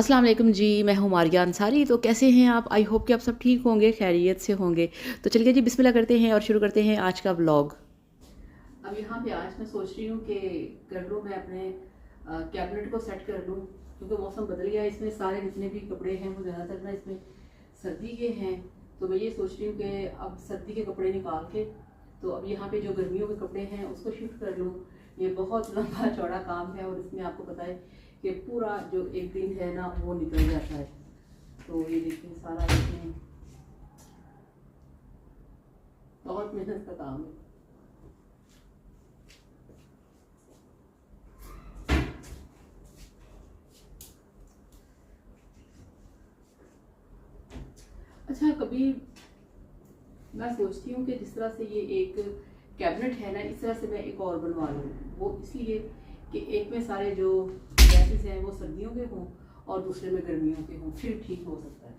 अस्सलाम वालेकुम जी, मैं हूँ मारिया अंसारी। तो कैसे हैं आप? आई होप कि आप सब ठीक होंगे, खैरियत से होंगे। तो चलिए जी, बिस्मिल्लाह करते हैं और शुरू करते हैं आज का व्लॉग। अब यहाँ पे आज मैं सोच रही हूँ कि कर लूँ, मैं अपने कैबिनेट को सेट कर लूँ, क्योंकि मौसम बदल गया है। इसमें सारे जितने भी कपड़े हैं वो ज़्यादातर ना इसमें सर्दी के हैं। तो मैं ये सोच रही हूँ कि अब सर्दी के कपड़े निकाल के तो अब यहाँ पे जो गर्मियों के कपड़े हैं उसको शिफ्ट कर लूँ। ये बहुत लंबा चौड़ा काम है और इसमें आपको पता है कि पूरा जो एक दिन है ना वो निकल जाता है। तो ये देखिए सारा इसमें बहुत मेहनत का काम है। अच्छा, कभी मैं सोचती हूँ कि जिस तरह से ये एक कैबिनेट है ना, इस तरह से मैं एक और बनवा लूँ। वो इसलिए कि एक में सारे जो ड्रेसेस हैं वो सर्दियों के हों और दूसरे में गर्मियों के हों, फिर ठीक हो सकता है।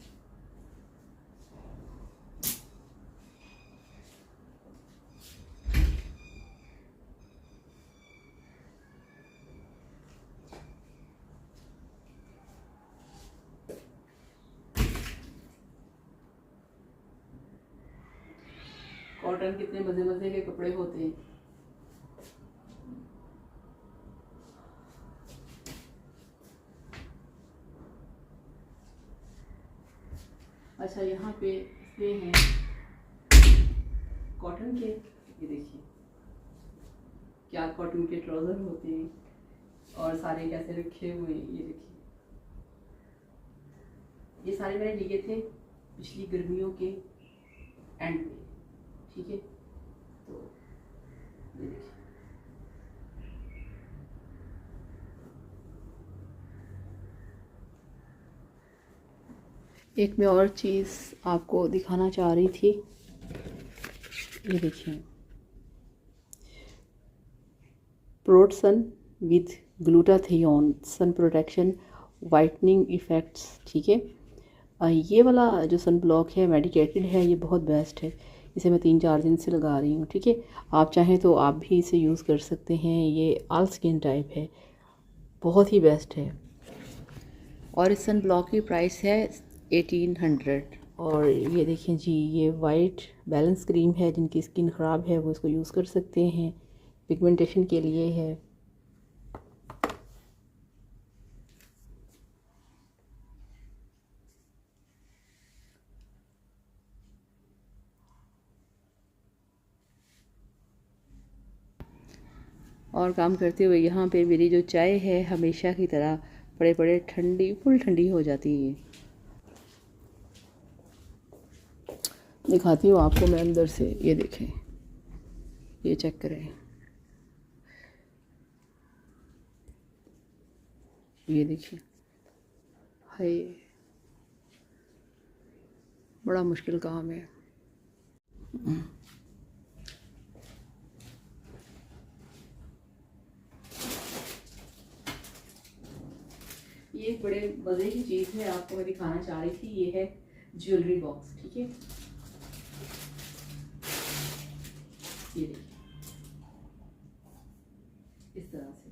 कॉटन कितने मजे मजे के कपड़े होते हैं। अच्छा, यहाँ पे इसमें हैं कॉटन के, ये देखिए क्या कॉटन के ट्राउजर होते हैं और सारे कैसे रखे हुए हैं। ये देखिए, ये सारे मैंने लिए थे पिछली गर्मियों के एंड में, ठीक है। तो ये देखिए, एक मैं और चीज़ आपको दिखाना चाह रही थी। ये देखिए, products with glutathione sun protection whitening effects, ठीक है। ये वाला जो सन ब्लॉक है मेडिकेटेड है, ये बहुत बेस्ट है। इसे मैं 3-4 दिन से लगा रही हूँ, ठीक है। आप चाहें तो आप भी इसे यूज़ कर सकते हैं। ये ऑल स्किन टाइप है, बहुत ही बेस्ट है। और इस सन ब्लॉक की प्राइस है 1800। और ये देखें जी, ये वाइट बैलेंस क्रीम है। जिनकी स्किन ख़राब है वो इसको यूज़ कर सकते हैं, पिगमेंटेशन के लिए है। और काम करते हुए यहाँ पे मेरी जो चाय है हमेशा की तरह बड़े बड़े ठंडी, फुल ठंडी हो जाती है। दिखाती हूँ आपको मैं अंदर से, ये देखें, ये चेक करें, ये देखिए। हाय, बड़ा मुश्किल काम है। ये एक बड़े मज़े की चीज़ है, आपको मैं दिखाना चाह रही थी। ये है ज्वेलरी बॉक्स, ठीक है। ये देखिए इस तरह से।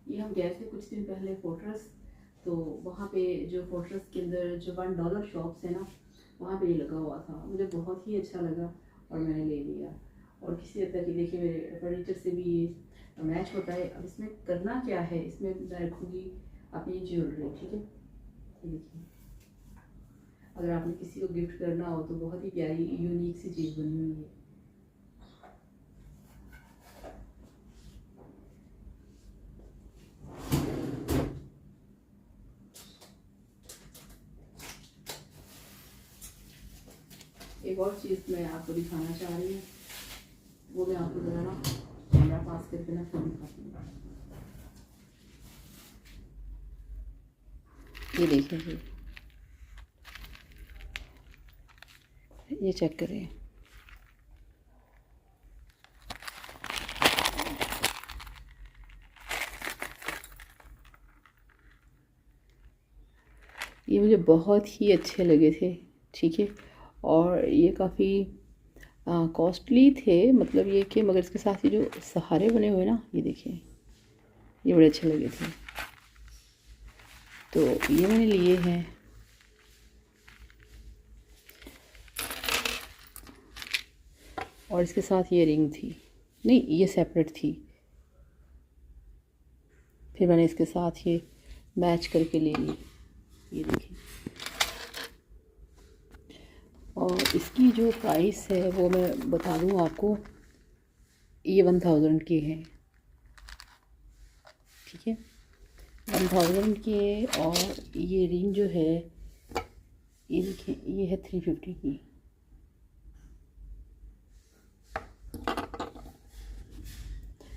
ये हम गए थे कुछ दिन पहले फोर्ट्रेस, तो वहाँ पे जो फोर्ट्रेस के अंदर जो $1 शॉप्स है ना, वहाँ पे ये लगा हुआ था। मुझे बहुत ही अच्छा लगा और मैंने ले लिया। और किसी हद तक ये देखिए मेरे फर्नीचर से भी ये मैच होता है। अब इसमें करना क्या है, इसमें मैं रखूँगी अपनी ज्वेलरी, ठीक है। ये देखिए, अगर आपने किसी को गिफ्ट करना हो तो बहुत ही प्यारी यूनिक सी चीज़ बनी हुई है। एक और चीज़ मैं आपको दिखाना चाह रही हूँ, वो मैं आपको ज़रा ना कैमरा पास करके ना फिर दिखाती हूँ। ये देखिए, ये चेक करें। ये मुझे बहुत ही अच्छे लगे थे, ठीक है। और ये काफ़ी कॉस्टली थे, मतलब ये कि मगर इसके साथ ये जो सहारे बने हुए ना, ये देखिए, ये बड़े अच्छे लगे थे, तो ये मैंने लिए हैं। और इसके साथ ये रिंग थी, नहीं ये सेपरेट थी, फिर मैंने इसके साथ ये मैच करके ले ली, ये देखिए। और इसकी जो प्राइस है वो मैं बता दूँ आपको, ये 1000 की है, ठीक है, 1000 की है। और ये रिंग जो है, ये देखिए, ये है 350 की।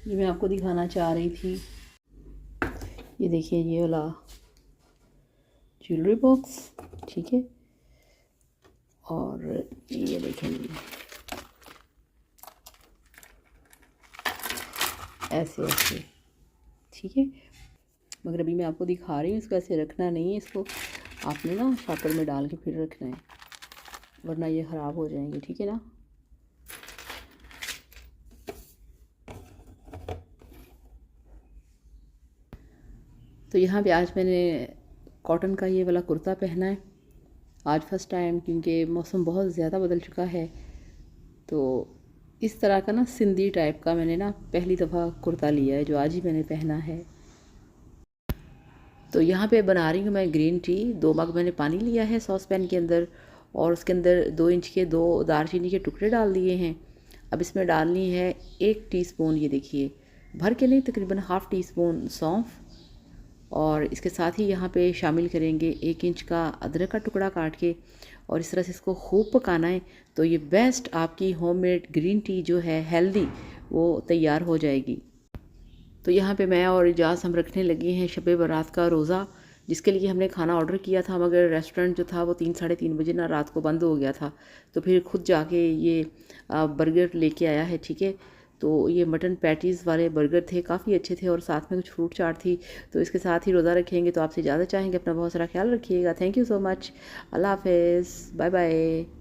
ये मैं आपको दिखाना चाह रही थी, ये देखिए, ये वाला ज्वेलरी बॉक्स, ठीक है। और ये देखेंगे ऐसे ऐसे, ठीक है। मगर अभी मैं आपको दिखा रही हूँ, इसको ऐसे रखना नहीं है, इसको आपने ना शॉपर में डाल के फिर रखना है, वरना ये ख़राब हो जाएंगे, ठीक है ना। तो यहाँ पे आज मैंने कॉटन का ये वाला कुर्ता पहना है, आज फर्स्ट टाइम, क्योंकि मौसम बहुत ज़्यादा बदल चुका है। तो इस तरह का ना सिंधी टाइप का मैंने ना पहली दफ़ा कुर्ता लिया है, जो आज ही मैंने पहना है। तो यहाँ पे बना रही हूँ मैं ग्रीन टी। 2 मग मैंने पानी लिया है सॉस पैन के अंदर, और उसके अंदर 2 इंच के 2 दालचीनी के टुकड़े डाल दिए हैं। अब इसमें डालनी है 1 टीस्पून, ये देखिए, भर के नहीं, तकरीबन ½ टीस्पून सौंफ। और इसके साथ ही यहाँ पे शामिल करेंगे 1 इंच का अदरक का टुकड़ा काट के, और इस तरह से इसको खूब पकाना है। तो ये बेस्ट आपकी होममेड ग्रीन टी जो है हेल्दी, वो तैयार हो जाएगी। तो यहाँ पे मैं और इजाज़ हम रखने लगे हैं शब बारात का रोज़ा, जिसके लिए हमने खाना ऑर्डर किया था, मगर रेस्टोरेंट जो था वो 3-3:30 बजे ना रात को बंद हो गया था। तो फिर खुद जाके ये बर्गर लेके आया है, ठीक है। तो ये मटन पैटीज़ वाले बर्गर थे, काफ़ी अच्छे थे, और साथ में कुछ फ्रूट चाट थी। तो इसके साथ ही रोज़ा रखेंगे। तो आपसे इजाज़त चाहेंगे, अपना बहुत सारा ख्याल रखिएगा। थैंक यू सो मच, अल्लाह हाफ़िज़, बाय बाय।